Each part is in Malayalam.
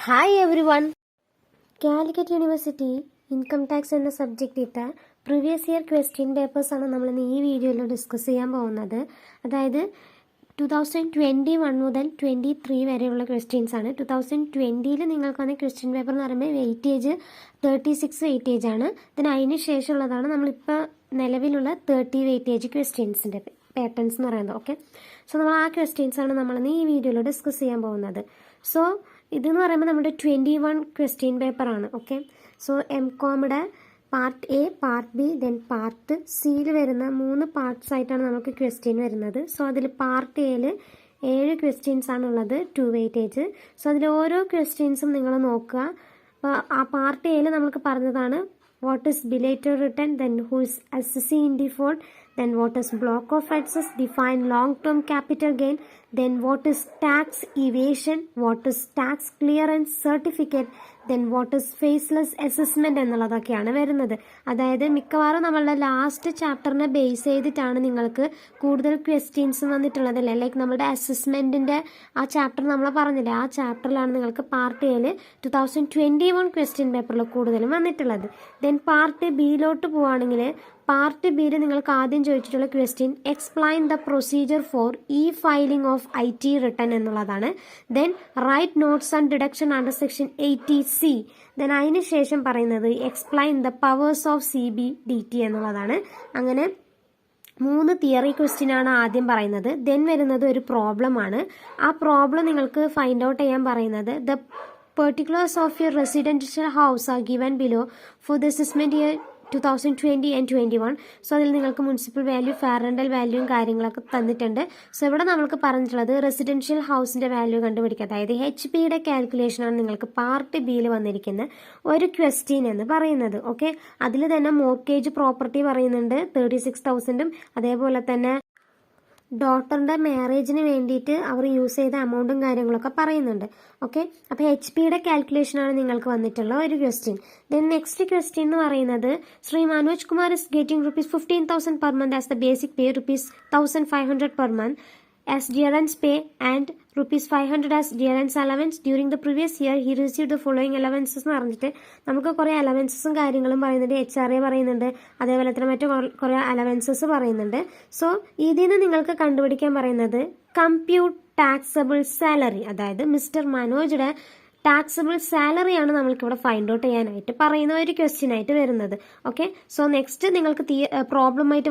Hi every one. Calicut university income tax എന്ന സബ്ജക്റ്റ് ഇട്ട പ്രീവിയസ് ഇയർ ക്വസ്റ്റ്യൻ പേപ്പേഴ്സാണ് നമ്മളിന്ന് ഈ വീഡിയോയിൽ ഡിസ്കസ് ചെയ്യാൻ പോകുന്നത്. അതായത് 2021 മുതൽ 23 വരെയുള്ള ക്വസ്റ്റ്യൻസ് ആണ്. 2020 നിങ്ങൾക്ക് വന്ന ക്വസ്റ്റ്യൻ പേപ്പർ എന്ന് പറയുമ്പോൾ വെയിറ്റേജ് 36 വെയിറ്റേജ് ആണ്. അതിന് ശേഷമുള്ളതാണ് നമ്മളിപ്പോൾ നിലവിലുള്ള 30 വെയിറ്റേജ് ക്വസ്റ്റ്യൻസിൻ്റെ പാറ്റേൺസ് എന്ന് പറയുന്നത്. ഓക്കെ, സോ നമ്മൾ ആ ക്വസ്റ്റ്യൻസാണ് നമ്മളിന്ന് ഈ വീഡിയോയിൽ ഡിസ്കസ് ചെയ്യാൻ പോകുന്നത്. സോ ഇതെന്ന് പറയുമ്പോൾ നമ്മുടെ 21 ക്വസ്റ്റ്യൻ പേപ്പറാണ്. ഓക്കെ, സോ MCOMയുടെ part A, part B, then part സിയിൽ വരുന്ന 3 പാർട്സ് ആയിട്ടാണ് നമുക്ക് ക്വസ്റ്റ്യൻ വരുന്നത്. സോ അതിൽ പാർട്ട് എയിൽ 7 ക്വസ്റ്റ്യൻസ് ആണുള്ളത്, 2 വെയിറ്റേജ്. സോ അതിൽ ഓരോ ക്വസ്റ്റ്യൻസും നിങ്ങൾ നോക്കുക. അപ്പോൾ ആ പാർട്ട് എയിൽ നമുക്ക് പറഞ്ഞതാണ് what is belated return, then who is assessee in default, then what is block of access, define long-term capital gain, then what is tax evasion, what is tax clearance certificate, then what is faceless assessment എന്നുള്ളതൊക്കെയാണ് വരുന്നത്. അതായത് മിക്കവാറും നമ്മളുടെ ലാസ്റ്റ് ചാപ്റ്ററിനെ ബേസ് ചെയ്തിട്ടാണ് നിങ്ങൾക്ക് കൂടുതൽ ക്വസ്റ്റ്യൻസ് വന്നിട്ടുള്ളതല്ലേ. ലൈക്ക് നമ്മുടെ അസസ്മെൻറ്റിൻ്റെ ആ ചാപ്റ്റർ നമ്മൾ പറഞ്ഞില്ലേ, ആ ചാപ്റ്ററിലാണ് നിങ്ങൾക്ക് പാർട്ട് എയിൽ 2021 ക്വസ്റ്റ്യൻ പേപ്പറിൽ കൂടുതലും വന്നിട്ടുള്ളത്. ദെൻ പാർട്ട് ബിയിലോട്ട് പോവുകയാണെങ്കിൽ പാർട്ട് ബിയിൽ നിങ്ങൾക്ക് ആദ്യം ചോദിച്ചിട്ടുള്ള question explain the procedure for filing of IT return എന്നുള്ളതാണ്. Then write notes and deduction under section 80C. Then അതിന് ശേഷം പറയുന്നത് explain the powers of CBDT എന്നുള്ളതാണ്. അങ്ങനെ 3 തിയറി ക്വസ്റ്റ്യൻ ആണ് ആദ്യം പറയുന്നത്. ദെൻ വരുന്നത് ഒരു പ്രോബ്ലം ആണ്. ആ പ്രോബ്ലം നിങ്ങൾക്ക് ഫൈൻഡ് ഔട്ട് ചെയ്യാൻ പറയുന്നത് the particulars of your residential house are given below for the assessment year 2020 and 21. So അതിൽ നിങ്ങൾക്ക് മുനിസിപ്പൽ വാല്യൂ, ഫെയർ റെൻ്റൽ വാല്യൂയും കാര്യങ്ങളൊക്കെ തന്നിട്ടുണ്ട്. സോ ഇവിടെ നമുക്ക് പറഞ്ഞിട്ടുള്ളത് റെസിഡൻഷ്യൽ ഹൗസിൻ്റെ വാല്യൂ കണ്ടുപിടിക്കുക. അതായത് HP-യുടെ കാൽക്കുലേഷനാണ് നിങ്ങൾക്ക് പാർട്ട് ബിയിൽ വന്നിരിക്കുന്ന ഒരു ക്വസ്റ്റ്യൻ എന്ന് പറയുന്നത്. ഓക്കെ, അതിൽ തന്നെ മോർഗേജ് പ്രോപ്പർട്ടി പറയുന്നുണ്ട് 36,000. അതേപോലെ തന്നെ ഡോട്ടറിൻ്റെ മാരേജിന് വേണ്ടിയിട്ട് അവർ യൂസ് ചെയ്ത എമൗണ്ടും കാര്യങ്ങളൊക്കെ പറയുന്നുണ്ട്. ഓക്കെ, അപ്പോൾ HP-യുടെ കാൽക്കുലേഷനാണ് നിങ്ങൾക്ക് വന്നിട്ടുള്ള ഒരു ക്വസ്റ്റ്യൻ. ദെൻ നെക്സ്റ്റ് ക്വസ്റ്റ്യൻ എന്ന് പറയുന്നത് Shri Manoj Kumar is getting ₹15,000 per month as the basic pay, ₹1,500 per month as dearance pay and ₹500 as dearance allowance. During the previous year he received the following allowances എന്ന് പറഞ്ഞിട്ട് നമുക്ക് കുറേ അലവൻസസും കാര്യങ്ങളും പറയുന്നുണ്ട്. HRA പറയുന്നുണ്ട്, അതേപോലെ തന്നെ മറ്റു കുറേ അലവൻസസ് പറയുന്നുണ്ട്. സോ ഇതിൽ നിന്ന് നിങ്ങൾക്ക് കണ്ടുപിടിക്കാൻ പറയുന്നത് കമ്പ്യൂട്ട് ടാക്സബിൾ സാലറി, അതായത് മിസ്റ്റർ മനോജുടെ ടാക്സബിൾ സാലറിയാണ് നമ്മൾക്കിവിടെ ഫൈൻഡ് ഔട്ട് ചെയ്യാനായിട്ട് പറയുന്ന ഒരു ക്വസ്റ്റ്യൻ ആയിട്ട് വരുന്നത്. ഓക്കെ, സോ നെക്സ്റ്റ് നിങ്ങൾക്ക് പ്രോബ്ലമായിട്ട്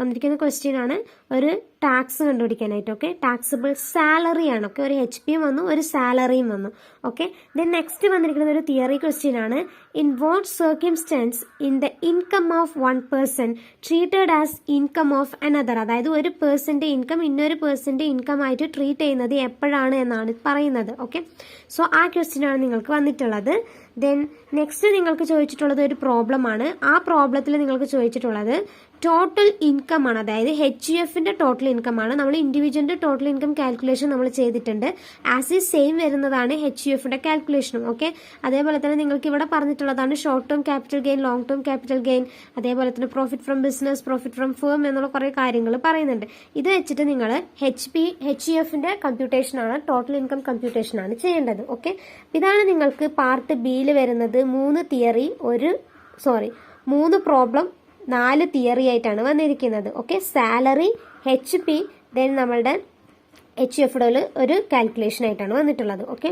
വന്നിരിക്കുന്ന ക്വസ്റ്റ്യൻ ആണ് ഒരു ടാക്സ് കണ്ടുപിടിക്കാനായിട്ട്. Okay, taxable സാലറിയാണ്. ഓക്കെ, ഒരു HP-യും വന്നു, ഒരു സാലറിയും വന്നു. ഓക്കെ, ദെൻ നെക്സ്റ്റ് വന്നിരിക്കുന്നത് ഒരു തിയറി ക്വസ്റ്റ്യൻ ആണ്. In what circumstances in the income of one person treated as income of another, അതായത് ഒരു പേഴ്സൻ്റെ ഇൻകം ഇന്നൊരു പേഴ്സൻ്റെ ഇൻകം ആയിട്ട് ട്രീറ്റ് ചെയ്യുന്നത് എപ്പോഴാണ് എന്നാണ് പറയുന്നത്. ഓക്കെ, സോ ആ ക്വസ്റ്റ്യൻ ആണ് നിങ്ങൾക്ക് വന്നിട്ടുള്ളത്. ദെൻ നെക്സ്റ്റ് നിങ്ങൾക്ക് ചോദിച്ചിട്ടുള്ളത് ഒരു പ്രോബ്ലം ആണ്. ആ പ്രോബ്ലത്തിൽ നിങ്ങൾക്ക് ചോദിച്ചിട്ടുള്ളത് ടോട്ടൽ ഇൻകം ആണ്, അതായത് HUF-ന്റെ ടോട്ടൽ ഇൻകം ആണ്. നമ്മൾ ഇൻഡിവിജ്വലിന്റെ ടോട്ടൽ ഇൻകം കാൽക്കുലേഷൻ നമ്മൾ ചെയ്തിട്ടുണ്ട്. ആസ് ഈ സെയിം വരുന്നതാണ് HUF-ന്റെ കാൽക്കുലേഷനും. ഓക്കെ, അതേപോലെ തന്നെ നിങ്ങൾക്ക് ഇവിടെ പറഞ്ഞിട്ടുള്ളതാണ് short term capital gain, long term capital gain, അതേപോലെ തന്നെ profit from business, profit from firm എന്നുള്ള കുറേ കാര്യങ്ങൾ പറയുന്നുണ്ട്. ഇത് വെച്ചിട്ട് നിങ്ങൾ HUF-ന്റെ കമ്പ്യൂട്ടേഷനാണ്, ടോട്ടൽ ഇൻകം കമ്പ്യൂട്ടേഷനാണ് ചെയ്യേണ്ടത്. ഓക്കെ, ഇതാണ് നിങ്ങൾക്ക് പാർട്ട് ബിയിൽ വരുന്നത്. 3 പ്രോബ്ലം 4 തിയറി ആയിട്ടാണ് വന്നിരിക്കുന്നത്. ഓക്കെ, സാലറി, HP, ദെൻ നമ്മളുടെ HUF-യുടെ ഒരു കാൽക്കുലേഷൻ ആയിട്ടാണ് വന്നിട്ടുള്ളത്. ഓക്കെ,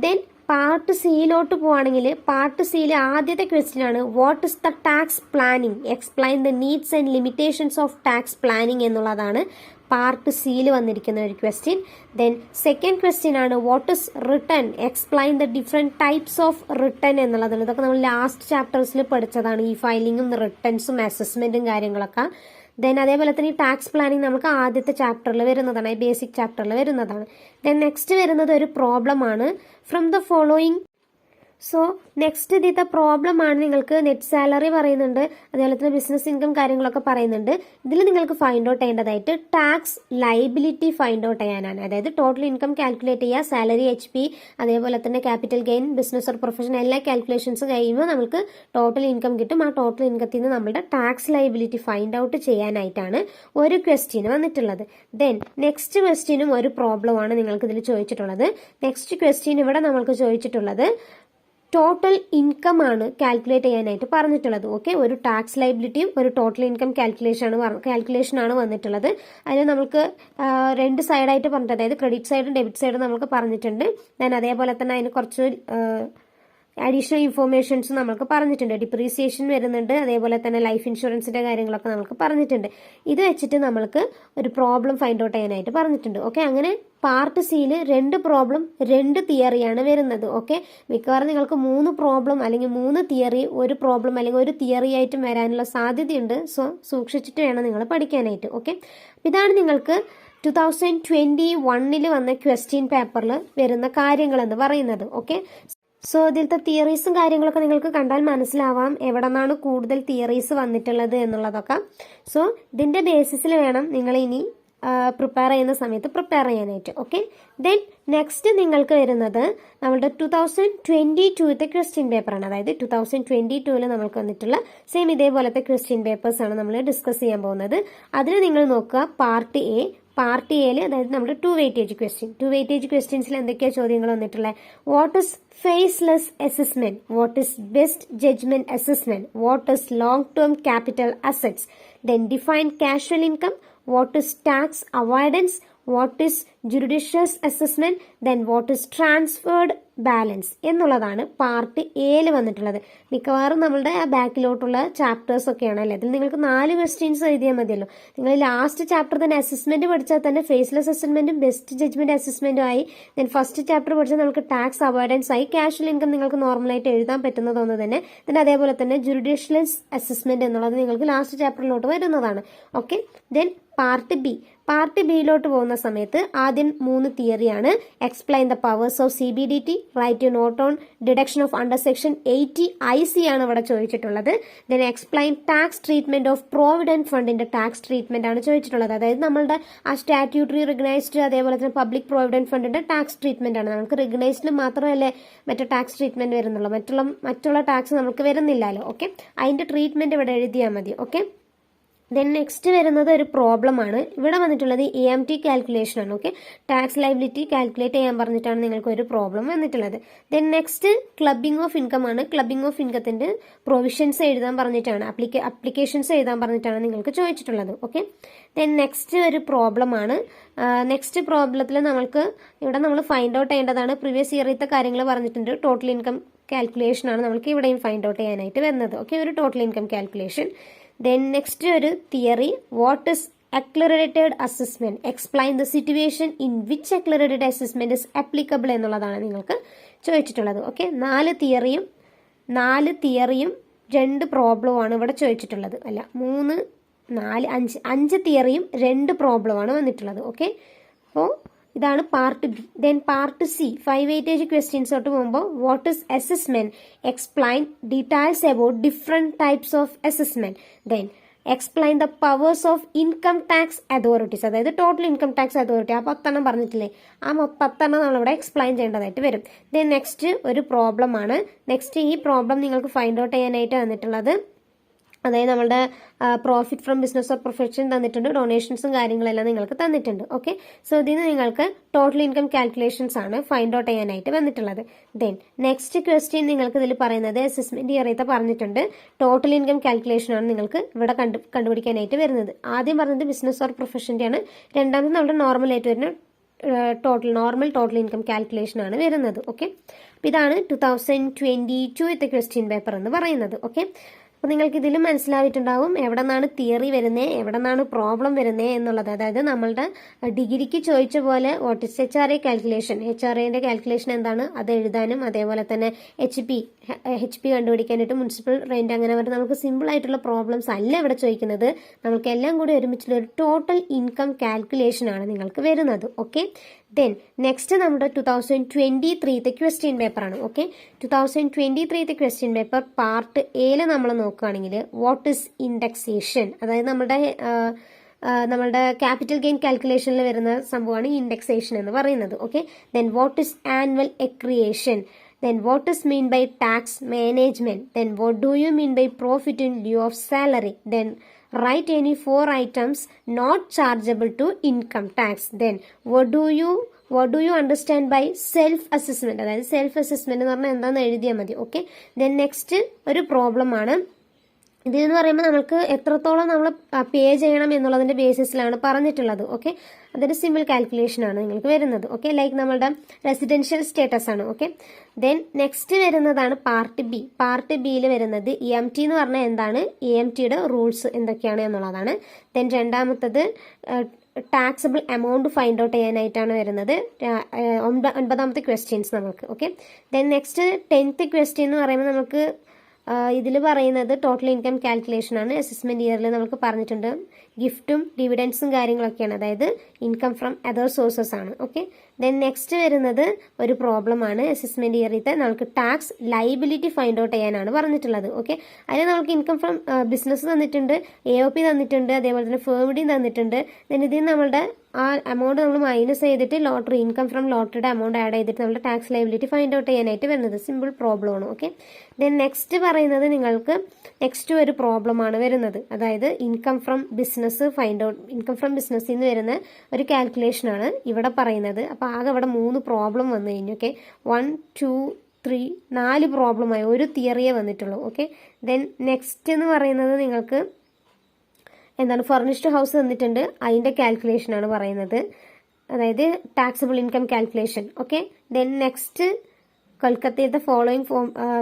ദെൻ പാർട്ട് സിയിലോട്ട് പോവുകയാണെങ്കിൽ പാർട്ട് സിയിൽ ആദ്യത്തെ ക്വസ്റ്റ്യൻ ആണ് what is the tax planning, explain the needs and limitations of tax planning എന്നുള്ളതാണ് പാർട്ട് സിയിൽ വന്നിരിക്കുന്ന ഒരു ക്വസ്റ്റ്യൻ. ദെൻ സെക്കൻഡ് ക്വസ്റ്റ്യൻ ആണ് what is return, explain the different types of return എന്നുള്ളതാണ്. ഇതൊക്കെ നമ്മൾ ലാസ്റ്റ് ചാപ്റ്റേഴ്സിൽ പഠിച്ചതാണ്, ഈ ഫയലിങ്ങും റിട്ടേൺസും അസസ്മെന്റും കാര്യങ്ങളൊക്കെ. ദെൻ അതേപോലെ തന്നെ ഈ ടാക്സ് പ്ലാനിങ് നമുക്ക് ആദ്യത്തെ ചാപ്റ്ററിൽ വരുന്നതാണ്, ബേസിക് ചാപ്റ്ററിൽ വരുന്നതാണ്. ദെൻ നെക്സ്റ്റ് വരുന്നത് ഒരു പ്രോബ്ലം ആണ്. From the following so next ഇതിത്തെ പ്രോബ്ലം ആണ് നിങ്ങൾക്ക് നെറ്റ് സാലറി പറയുന്നുണ്ട്, അതുപോലെ തന്നെ ബിസിനസ് ഇൻകം കാര്യങ്ങളൊക്കെ പറയുന്നുണ്ട്. ഇതിൽ നിങ്ങൾക്ക് ഫൈൻഡ് ഔട്ട് ചെയ്യേണ്ടതായിട്ട് ടാക്സ് ലൈബിലിറ്റി ഫൈൻഡ് ഔട്ട് ചെയ്യാനാണ്. അതായത് ടോട്ടൽ ഇൻകം കാൽക്കുലേറ്റ് ചെയ്യുക, സാലറി, HP, അതേപോലെ തന്നെ capital gain, business or profession എല്ലാ കാൽക്കുലേഷൻസ് കഴിയുമ്പോൾ നമുക്ക് ടോട്ടൽ ഇൻകം കിട്ടും. ആ ടോട്ടൽ ഇൻകത്തിൽ നിന്ന് നമ്മുടെ ടാക്സ് ലൈബിലിറ്റി ഫൈൻഡ് ഔട്ട് ചെയ്യാനായിട്ടാണ് ഒരു ക്വസ്റ്റ്യൻ വന്നിട്ടുള്ളത്. ദെൻ നെക്സ്റ്റ് ക്വസ്റ്റ്യനും ഒരു പ്രോബ്ലമാണ് നിങ്ങൾക്ക് ഇതിൽ ചോദിച്ചിട്ടുള്ളത്. നെക്സ്റ്റ് ക്വസ്റ്റ്യൻ ഇവിടെ നമ്മൾക്ക് ചോദിച്ചിട്ടുള്ളത് ടോട്ടൽ ഇൻകം ആണ് കാൽക്കുലേറ്റ് ചെയ്യാനായിട്ട് പറഞ്ഞിട്ടുള്ളത്. ഓക്കെ, ഒരു ടാക്സ് ലൈബിലിറ്റിയും ഒരു ടോട്ടൽ ഇൻകം കാൽക്കുലേഷൻ ആണ് വന്നിട്ടുള്ളത്. അതിന് നമുക്ക് രണ്ട് സൈഡായിട്ട് പറഞ്ഞിട്ട്, അതായത് ക്രെഡിറ്റ് സൈഡും ഡെബിറ്റ് സൈഡും നമുക്ക് പറഞ്ഞിട്ടുണ്ട്. ദെൻ അതേപോലെ തന്നെ അതിന് കുറച്ച് അഡീഷണൽ ഇൻഫോർമേഷൻസ് നമുക്ക് പറഞ്ഞിട്ടുണ്ട്. ഡിപ്രീസിയേഷൻ വരുന്നുണ്ട്, അതേപോലെ തന്നെ ലൈഫ് ഇൻഷുറൻസിന്റെ കാര്യങ്ങളൊക്കെ നമുക്ക് പറഞ്ഞിട്ടുണ്ട്. ഇത് വെച്ചിട്ട് നമ്മൾക്ക് ഒരു പ്രോബ്ലം ഫൈൻഡ് ഔട്ട് ചെയ്യാനായിട്ട് പറഞ്ഞിട്ടുണ്ട്. ഓക്കെ, അങ്ങനെ പാർട്ട് സിയിൽ 2 പ്രോബ്ലം 2 തിയറിയാണ് വരുന്നത്. ഓക്കെ, മിക്കവാറും നിങ്ങൾക്ക് 3 പ്രോബ്ലം അല്ലെങ്കിൽ 3 തിയറി, ഒരു പ്രോബ്ലം അല്ലെങ്കിൽ ഒരു തിയറി ആയിട്ടും വരാനുള്ള സാധ്യതയുണ്ട്. സോ സൂക്ഷിച്ചിട്ട് വേണം നിങ്ങൾ പഠിക്കാനായിട്ട്. ഓക്കെ, ഇതാണ് നിങ്ങൾക്ക് 2021 വന്ന ക്വസ്റ്റ്യൻ പേപ്പറിൽ വരുന്ന കാര്യങ്ങൾ എന്ന് പറയുന്നത്. ഓക്കെ, സോ ഇതിലത്തെ തിയറീസും കാര്യങ്ങളൊക്കെ നിങ്ങൾക്ക് കണ്ടാൽ മനസ്സിലാവാം എവിടെ നിന്നാണ് കൂടുതൽ തിയറീസ് വന്നിട്ടുള്ളത് എന്നുള്ളതൊക്കെ. സോ ഇതിന്റെ ബേസിസിൽ വേണം നിങ്ങൾ ഇനി പ്രിപ്പയർ ചെയ്യുന്ന സമയത്ത് പ്രിപ്പയർ ചെയ്യാനായിട്ട്. ഓക്കെ, ദെൻ നെക്സ്റ്റ് നിങ്ങൾക്ക് വരുന്നത് നമ്മുടെ 2022 ക്വസ്റ്റ്യൻ പേപ്പറാണ്. അതായത് 2022 നമ്മൾക്ക് വന്നിട്ടുള്ള സെയിം ഇതേപോലത്തെ ക്വസ്റ്റ്യൻ പേപ്പേഴ്സ് ആണ് നമ്മൾ ഡിസ്കസ് ചെയ്യാൻ പോകുന്നത്. അതിന് നിങ്ങൾ നോക്കുക പാർട്ട് എ. പാർട്ട് എയിൽ അതായത് നമ്മുടെ 2 വെയിറ്റേജ് ക്വസ്റ്റ്യൻ. 2 വെയിറ്റേജ് ക്വസ്റ്റ്യൻസിൽ എന്തൊക്കെയാണ് ചോദ്യങ്ങൾ വന്നിട്ടുള്ളത്? What is faceless assessment, what is best judgement assessment, what is long term capital assets, then define casual income, what is tax avoidance, what is judicious assessment, then what is transferred balance എന്നുള്ളതാണ് പാർട്ട് എയിൽ വന്നിട്ടുള്ളത്. മിക്കവാറും നമ്മളുടെ ആ ബാക്കിലോട്ടുള്ള ചാപ്റ്റേഴ്സ് ഒക്കെയാണ് അല്ലേ. അതിൽ നിങ്ങൾക്ക് 4 ക്വസ്റ്റ്യൻസ് എഴുതിയാൽ മതിയല്ലോ. നിങ്ങൾ ലാസ്റ്റ് ചാപ്റ്റർ തന്നെ അസസ്മെന്റ് പഠിച്ചാൽ തന്നെ ഫേസ്ലെസ് അസസ്മെന്റും ബെസ്റ്റ് ജഡ്ജ്മെന്റ് അസസ്മെന്റും ആയി. ദെൻ ഫസ്റ്റ് ചാപ്റ്റർ പഠിച്ചാൽ നമുക്ക് ടാക്സ് അവോയ്ഡൻസ് ആയി. കാഷ്വൽ ഇൻകം നിങ്ങൾക്ക് നോർമലായിട്ട് എഴുതാൻ പറ്റുന്നതൊന്ന് തന്നെ. ദെൻ അതേപോലെ തന്നെ ജുഡീഷ്യസ് അസസ്മെന്റ് എന്നുള്ളത് നിങ്ങൾക്ക് ലാസ്റ്റ് ചാപ്റ്ററിലോട്ട് വരുന്നതാണ്. Okay, then part B. Part ബിയിലോട്ട് പോകുന്ന സമയത്ത് ആദ്യം 3 തിയറിയാണ്. Explain the powers of CBDT, write to note on deduction of under section 80 IC ആണ് ഇവിടെ ചോദിച്ചിട്ടുള്ളത്. Then explain tax treatment of provident ഫണ്ടിന്റെ ടാക്സ് ട്രീറ്റ്മെന്റ് ആണ് ചോദിച്ചിട്ടുള്ളത്. അതായത് നമ്മളുടെ ആ സ്റ്റാറ്റ്യൂട്ടറി, റിക്കഗ്നൈസ്ഡ്, അതേപോലെ തന്നെ പബ്ലിക് പ്രോവിഡന്റ് ഫണ്ടിന്റെ ടാക്സ് ട്രീറ്റ്മെന്റ് ആണ്. നമുക്ക് റിക്കഗ്നൈസ്ഡിൽ മാത്രമല്ലേ മറ്റേ ടാക്സ് ട്രീറ്റ്മെന്റ് വരുന്നുള്ളൂ, മറ്റുള്ള ടാക്സ് നമുക്ക് വരുന്നില്ലല്ലോ. ഓക്കെ, അതിന്റെ ട്രീറ്റ്മെന്റ് ഇവിടെ എഴുതിയാൽ മതി. ഓക്കെ, ദെൻ നെക്സ്റ്റ് വരുന്നത് ഒരു പ്രോബ്ലം ആണ്. ഇവിടെ വന്നിട്ടുള്ളത് AMT കാൽക്കുലേഷൻ ആണ്. ഓക്കെ, ടാക്സ് ലൈബിലിറ്റി കാൽക്കുലേറ്റ് ചെയ്യാൻ പറഞ്ഞിട്ടാണ് നിങ്ങൾക്ക് ഒരു പ്രോബ്ലം വന്നിട്ടുള്ളത്. Then next clubbing of income ആണ്. ക്ലബിംഗ് ഓഫ് ഇൻകത്തിന്റെ പ്രൊവിഷൻസ് എഴുതാൻ പറഞ്ഞിട്ടാണ്, അപ്ലിക്കേഷൻസ് എഴുതാൻ പറഞ്ഞിട്ടാണ് നിങ്ങൾക്ക് ചോദിച്ചിട്ടുള്ളത്. ഓക്കെ, ദെൻ നെക്സ്റ്റ് ഒരു പ്രോബ്ലം ആണ്. നെക്സ്റ്റ് പ്രോബ്ലത്തിൽ നമ്മൾക്ക് ഇവിടെ നമ്മൾ ഫൈൻഡ് ഔട്ട് ചെയ്യേണ്ടതാണ്. പ്രീവിയസ് ഇയറിലത്തെ കാര്യങ്ങൾ പറഞ്ഞിട്ടുണ്ട്. ടോട്ടൽ ഇൻകം കാൽക്കുലേഷൻ ആണ് നമ്മൾക്ക് ഇവിടെയും ഫൈൻഡ് ഔട്ട് ചെയ്യാനായിട്ട് വരുന്നത്. ഓക്കെ, ഒരു total income calculation. Then next ഒരു theory, what is accelerated assessment, explain the situation in which accelerated assessment is applicable എന്നുള്ളതാണ് നിങ്ങൾക്ക് ചോദിച്ചിട്ടുള്ളത്. ഓക്കെ, 4 തിയറിയും 2 പ്രോബ്ലമാണ് ഇവിടെ ചോദിച്ചിട്ടുള്ളത്. അല്ല 3, 4, 5 തിയറിയും 2 പ്രോബ്ലമാണ് വന്നിട്ടുള്ളത്. ഓക്കെ, അപ്പോൾ ഇതാണ് part B. Then part C 5 weightage ക്വസ്റ്റ്യൻസോട്ട് പോകുമ്പോൾ what is assessment, explain details about different types of assessment, then explain the powers of income tax authorities, അതായത് ടോട്ടൽ ഇൻകം ടാക്സ് അതോറിറ്റി. ആ 10 പറഞ്ഞിട്ടില്ലേ, ആ 10 നമ്മളിവിടെ എക്സ്പ്ലെയിൻ ചെയ്യേണ്ടതായിട്ട് വരും. ദെൻ നെക്സ്റ്റ് ഒരു പ്രോബ്ലം ആണ്. നെക്സ്റ്റ് ഈ പ്രോബ്ലം നിങ്ങൾക്ക് ഫൈൻഡ് ഔട്ട് ചെയ്യാനായിട്ട് വന്നിട്ടുള്ളത്, അതായത് നമ്മളുടെ profit from business or profession തന്നിട്ടുണ്ട്, ഡൊണേഷൻസും കാര്യങ്ങളെല്ലാം നിങ്ങൾക്ക് തന്നിട്ടുണ്ട്. ഓക്കെ, സോ ഇതിന് നിങ്ങൾക്ക് ടോട്ടൽ ഇൻകം കാൽക്കുലേഷൻസ് ആണ് ഫൈൻഡ് ഔട്ട് ചെയ്യാനായിട്ട് വന്നിട്ടുള്ളത്. ദെൻ നെക്സ്റ്റ് ക്വസ്റ്റ്യൻ നിങ്ങൾക്ക് ഇതിൽ പറയുന്നത് അസസ്മെന്റ് ഇയറിയത്തെ പറഞ്ഞിട്ടുണ്ട്. ടോട്ടൽ ഇൻകം കാൽക്കുലേഷൻ ആണ് നിങ്ങൾക്ക് ഇവിടെ കണ്ടുപിടിക്കാനായിട്ട് വരുന്നത്. ആദ്യം പറഞ്ഞത് ബിസിനസ് ഓർ പ്രൊഫഷൻ്റെ ആണ്. രണ്ടാമത് നമ്മുടെ നോർമൽ ആയിട്ട് വരുന്ന നോർമൽ ടോട്ടൽ ഇൻകം കാൽക്കുലേഷൻ ആണ് വരുന്നത്. ഓക്കെ, അപ്പോൾ ഇതാണ് 2022 ക്വസ്റ്റ്യൻ പേപ്പർ എന്ന് പറയുന്നത്. ഓക്കെ, അപ്പോൾ നിങ്ങൾക്ക് ഇതിലും മനസ്സിലായിട്ടുണ്ടാവും എവിടെ നിന്നാണ് തിയറി വരുന്നത്, എവിടെ നിന്നാണ് പ്രോബ്ലം വരുന്നത് എന്നുള്ളത്. അതായത് നമ്മളുടെ ഡിഗ്രിക്ക് ചോദിച്ച പോലെ വാട്ട് ഇസ് HRA കാൽക്കുലേഷൻ, HRAന്റെ കാൽക്കുലേഷൻ എന്താണ് അത് എഴുതാനും, അതേപോലെ തന്നെ HP കണ്ടുപിടിക്കാനായിട്ട് മുനിസിപ്പൽ റെന്റ് അങ്ങനെ പറഞ്ഞാൽ നമുക്ക് സിമ്പിൾ ആയിട്ടുള്ള പ്രോബ്ലംസ് അല്ല ഇവിടെ ചോദിക്കുന്നത്. നമുക്ക് എല്ലാം കൂടി ഒരുമിച്ചുള്ള ഒരു ടോട്ടൽ ഇൻകം കാൽക്കുലേഷൻ ആണ് നിങ്ങൾക്ക് വരുന്നത്. ഓക്കെ, ദെൻ നെക്സ്റ്റ് നമ്മുടെ 2023 ക്വസ്റ്റ്യൻ പേപ്പറാണ്. ഓക്കെ, 2023 ക്വസ്റ്റ്യൻ പേപ്പർ പാർട്ട് എയിൽ നമ്മൾ നോക്കുകയാണെങ്കിൽ വാട്ട് ഇസ് ഇൻഡെക്സേഷൻ, അതായത് നമ്മളുടെ ക്യാപിറ്റൽ ഗെയിൻ കാൽക്കുലേഷനിൽ വരുന്ന സംഭവമാണ് ഇൻഡെക്സേഷൻ എന്ന് പറയുന്നത്. Okay, then what is annual accretion, then what is mean by tax management, then what do you mean by profit in lieu of salary, then write any 4 items not chargeable to income tax, then what do you understand by self assessment, അതായത് സെൽഫ് അസസ്മെന്റ് എന്ന് പറഞ്ഞാൽ എന്താണെന്ന് എഴുതിയാൽ മതി. ഓക്കെ, ദെൻ നെക്സ്റ്റ് ഒരു പ്രോബ്ലം ആണ്. ഇതെന്ന് പറയുമ്പോൾ നമുക്ക് എത്രത്തോളം നമ്മൾ പേ ചെയ്യണം എന്നുള്ളതിന്റെ ബേസിസിലാണ് പറഞ്ഞിട്ടുള്ളത്. ഓക്കെ, അതൊരു സിമ്പിൾ കാൽക്കുലേഷൻ ആണ് നിങ്ങൾക്ക് വരുന്നത്. ഓക്കെ, ലൈക്ക് നമ്മളുടെ റെസിഡൻഷ്യൽ സ്റ്റേറ്റസ് ആണ്. ഓക്കെ, ദെൻ നെക്സ്റ്റ് വരുന്നതാണ് പാർട്ട് ബി. പാർട്ട് ബിയിൽ വരുന്നത് EMT എന്ന് പറഞ്ഞാൽ എന്താണ്, EMTയുടെ റൂൾസ് എന്തൊക്കെയാണ് എന്നുള്ളതാണ്. ദെൻ രണ്ടാമത്തത് ടാക്സബിൾ എമൗണ്ട് ഫൈൻഡ് ഔട്ട് ചെയ്യാനായിട്ടാണ് വരുന്നത്. 9ാമത്തെ ക്വസ്റ്റ്യൻസ് നമുക്ക്. Okay, then next 10th question എന്ന് പറയുമ്പോൾ നമുക്ക് ഇതിൽ പറയുന്നത് ടോട്ടൽ ഇൻകം കാൽക്കുലേഷൻ ആണ്. അസസ്മെന്റ് ഇയറിൽ നമുക്ക് പറഞ്ഞിട്ടുണ്ട് ഗിഫ്റ്റും ഡിവിഡൻസും കാര്യങ്ങളൊക്കെയാണ്, അതായത് ഇൻകം ഫ്രം അതർ സോഴ്സസ് ആണ്. ഓക്കെ, ദെൻ നെക്സ്റ്റ് വരുന്നത് ഒരു പ്രോബ്ലം ആണ്. അസസ്മെന്റ് ഇയറിലത്തെ നമുക്ക് ടാക്സ് ലൈബിലിറ്റി ഫൈൻഡ് ഔട്ട് ചെയ്യാനാണ് പറഞ്ഞിട്ടുള്ളത്. ഓക്കെ, അതിന് നമുക്ക് ഇൻകം ഫ്രം ബിസിനസ് തന്നിട്ടുണ്ട്, AOP തന്നിട്ടുണ്ട്, അതേപോലെ തന്നെ ഫേമിഡിയും തന്നിട്ടുണ്ട്. ദെൻ ഇതിൽ നമ്മളുടെ ആ എമൗണ്ട് നമ്മൾ മൈനസ് ചെയ്തിട്ട് ലോട്ടറി ഇൻകം ഫ്രം ലോട്ടറിയുടെ എമൗണ്ട് ആഡ് ചെയ്തിട്ട് നമ്മുടെ ടാക്സ് ലൈബിലിറ്റി ഫൈൻഡ് ഔട്ട് ചെയ്യാനായിട്ട് വരുന്നത്. സിമ്പിൾ പ്രോബ്ലം ആണ്. ഓക്കെ, ദെൻ നെക്സ്റ്റ് പറയുന്നത് നിങ്ങൾക്ക് നെക്സ്റ്റ് ഒരു പ്രോബ്ലം ആണ് വരുന്നത്, അതായത് income from business find out, income from ബിസിനസ്സിൽ നിന്ന് വരുന്ന ഒരു കാൽക്കുലേഷൻ ആണ് ഇവിടെ പറയുന്നത്. അപ്പോൾ ആകെ ഇവിടെ 3 പ്രോബ്ലം വന്നു കഴിഞ്ഞു. ഓക്കെ, 1 2 3 4 പ്രോബ്ലമായി, ഒരു തിയറിയേ വന്നിട്ടുള്ളൂ. ഓക്കെ, ദെൻ നെക്സ്റ്റ് എന്ന് പറയുന്നത് നിങ്ങൾക്ക് എന്താണ് ഫർണിഷ്ഡ് ഹൗസ് തന്നിട്ടുണ്ട്, അതിൻ്റെ കാൽക്കുലേഷൻ ആണ് പറയുന്നത്, അതായത് taxable income calculation. Okay, then next കൊൽക്കത്തയിലത്തെ ഫോളോയിങ്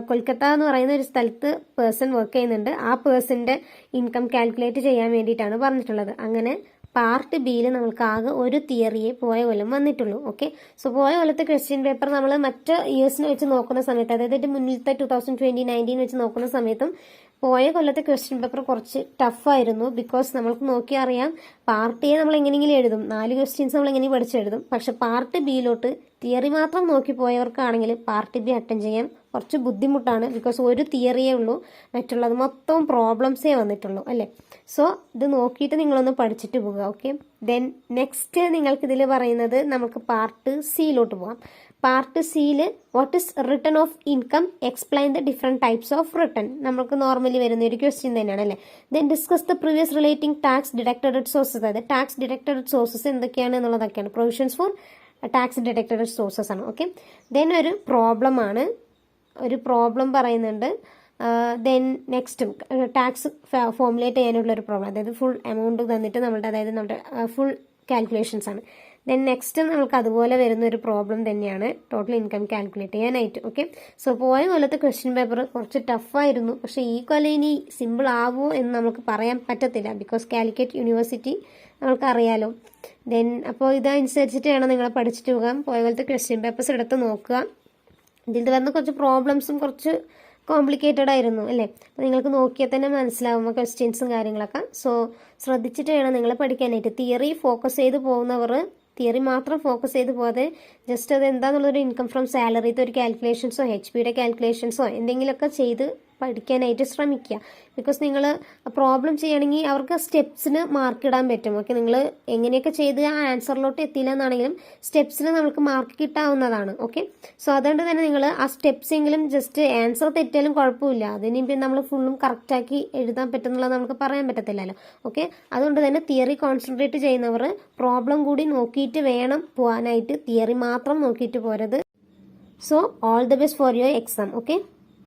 കൊൽക്കത്ത എന്ന് പറയുന്ന ഒരു സ്ഥലത്ത് പേഴ്സൺ വർക്ക് ചെയ്യുന്നുണ്ട്, ആ പേഴ്സന്റെ ഇൻകം കാൽക്കുലേറ്റ് ചെയ്യാൻ വേണ്ടിയിട്ടാണ് പറഞ്ഞിട്ടുള്ളത്. അങ്ങനെ പാർട്ട് ബിയിൽ നമുക്ക് ആകെ ഒരു തിയറിയെ പോയ കൊല്ലം വന്നിട്ടുള്ളൂ. ഓക്കെ, സോ പോയ കൊല്ലത്തെ ക്വസ്റ്റ്യൻ പേപ്പർ നമ്മൾ മറ്റ് ഇയേഴ്സിനെ വെച്ച് നോക്കുന്ന സമയത്ത്, അതായത് മുന്നിലത്തെ 2019 വെച്ച് നോക്കുന്ന സമയത്തും പോയ കൊല്ലത്തെ ക്വസ്റ്റ്യൻ പേപ്പർ കുറച്ച് ടഫായിരുന്നു. ബിക്കോസ് നമ്മൾക്ക് നോക്കി അറിയാം പാർട്ട് എ നമ്മൾ എങ്ങനെയെങ്കിലും എഴുതും, 4 ക്വസ്റ്റ്യൻസ് നമ്മൾ എങ്ങനെ പഠിച്ചെഴുതും. പക്ഷെ പാർട്ട് ബിയിലോട്ട് തിയറി മാത്രം നോക്കി പോയവർക്കാണെങ്കിൽ പാർട്ട് ബി അറ്റൻഡ് ചെയ്യാൻ കുറച്ച് ബുദ്ധിമുട്ടാണ്. ബിക്കോസ് ഒരു തിയറിയേ ഉള്ളൂ, മറ്റുള്ളത് മൊത്തം പ്രോബ്ലംസേ വന്നിട്ടുള്ളൂ അല്ലേ. സോ ഇത് നോക്കിയിട്ട് നിങ്ങളൊന്ന് പഠിച്ചിട്ട് പോകുക. ഓക്കെ, ദെൻ നെക്സ്റ്റ് നിങ്ങൾക്ക് ഇതിൽ പറയുന്നത് നമുക്ക് പാർട്ട് സിയിലോട്ട് പോകാം. പാർട്ട് സിയിൽ what is return of income, explain the different types of return, നമുക്ക് നോർമലി വരുന്ന ഒരു ക്വസ്റ്റ്യൻ തന്നെയാണ് അല്ലേ. Then discuss the previous relating tax deducted sources, അതായത് ടാക്സ് ഡിഡക്റ്റഡ് സോഴ്സസ് എന്തൊക്കെയാണ് എന്നുള്ളതൊക്കെയാണ്. Provisions for tax deducted sources ആണ്. ഓക്കെ, ദെൻ ഒരു പ്രോബ്ലം ആണ്, ഒരു പ്രോബ്ലം പറയുന്നുണ്ട്. ദെൻ നെക്സ്റ്റ് ടാക്സ് ഫോർമുലേറ്റ് ചെയ്യാനുള്ള ഒരു പ്രോബ്ലം, അതായത് ഫുൾ എമൗണ്ട് തന്നിട്ട് നമ്മുടെ, അതായത് നമ്മുടെ ഫുൾ കാൽക്കുലേഷൻസ് ആണ്. ദെൻ നെക്സ്റ്റ് നമുക്ക് അതുപോലെ വരുന്ന ഒരു പ്രോബ്ലം തന്നെയാണ് ടോട്ടൽ ഇൻകം കാൽക്കുലേറ്റ് ചെയ്യാനായിട്ട്. ഓക്കെ, സോ പോയ കൊല്ലത്തെ ക്വസ്റ്റ്യൻ പേപ്പർ കുറച്ച് ടഫായിരുന്നു, പക്ഷെ ഈ കൊല്ലം ഇനി സിമ്പിൾ ആവുമോ എന്ന് നമുക്ക് പറയാൻ പറ്റത്തില്ല. ബിക്കോസ് കാലിക്കറ്റ് യൂണിവേഴ്സിറ്റി നമുക്ക് അറിയാലോ. ദെൻ അപ്പോൾ ഇതനുസരിച്ചിട്ട് വേണം നിങ്ങൾ പഠിച്ചിട്ട് പോകാം. പോയ കൊല്ലത്തെ ക്വസ്റ്റ്യൻ പേപ്പേഴ്സ് എടുത്ത് നോക്കുക. ഇതിൽ വരുന്ന കുറച്ച് പ്രോബ്ലംസും കുറച്ച് കോംപ്ലിക്കേറ്റഡ് ആയിരുന്നു അല്ലേ. അപ്പോൾ നിങ്ങൾക്ക് നോക്കിയാൽ തന്നെ മനസ്സിലാവും ക്വസ്റ്റ്യൻസും കാര്യങ്ങളൊക്കെ. സോ ശ്രദ്ധിച്ചിട്ട് വേണം നിങ്ങൾ പഠിക്കാനായിട്ട്. തിയറി ഫോക്കസ് ചെയ്ത് പോകുന്നവർ തിയറി മാത്രം ഫോക്കസ് ചെയ്ത് പോകാതെ ജസ്റ്റ് അത് എന്താണെന്നുള്ളൊരു ഇൻകം ഫ്രം സാലറിത്തെ ഒരു കാൽക്കുലേഷൻസോ HPയുടെ കാൽക്കുലേഷൻസോ എന്തെങ്കിലുമൊക്കെ ചെയ്ത് പഠിക്കാനായിട്ട് ശ്രമിക്കുക. ബിക്കോസ് നിങ്ങൾ പ്രോബ്ലം ചെയ്യുകയാണെങ്കിൽ അവർക്ക് സ്റ്റെപ്സിന് മാർക്ക് ഇടാൻ പറ്റും. ഓക്കെ, നിങ്ങൾ എങ്ങനെയൊക്കെ ചെയ്ത് ആ ആൻസറിലോട്ട് എത്തിയില്ല എന്നാണെങ്കിലും സ്റ്റെപ്സിന് നമുക്ക് മാർക്ക് കിട്ടാവുന്നതാണ്. ഓക്കെ, സോ അതുകൊണ്ട് തന്നെ നിങ്ങൾ ആ സ്റ്റെപ്സ് എങ്കിലും ജസ്റ്റ് ആൻസർ തെറ്റിയാലും കുഴപ്പമില്ല, അതിനിപ്പം നമ്മൾ ഫുള്ളും കറക്റ്റാക്കി എഴുതാൻ പറ്റുന്നുള്ളത് നമുക്ക് പറയാൻ പറ്റത്തില്ലല്ലോ. ഓക്കെ, അതുകൊണ്ട് തന്നെ തിയറി കോൺസെൻട്രേറ്റ് ചെയ്യുന്നവർ പ്രോബ്ലം കൂടി നോക്കിയിട്ട് വേണം പോകാനായിട്ട്, തിയറി മാത്രം നോക്കിയിട്ട് പോരത്. So all the best for your exam. Okay.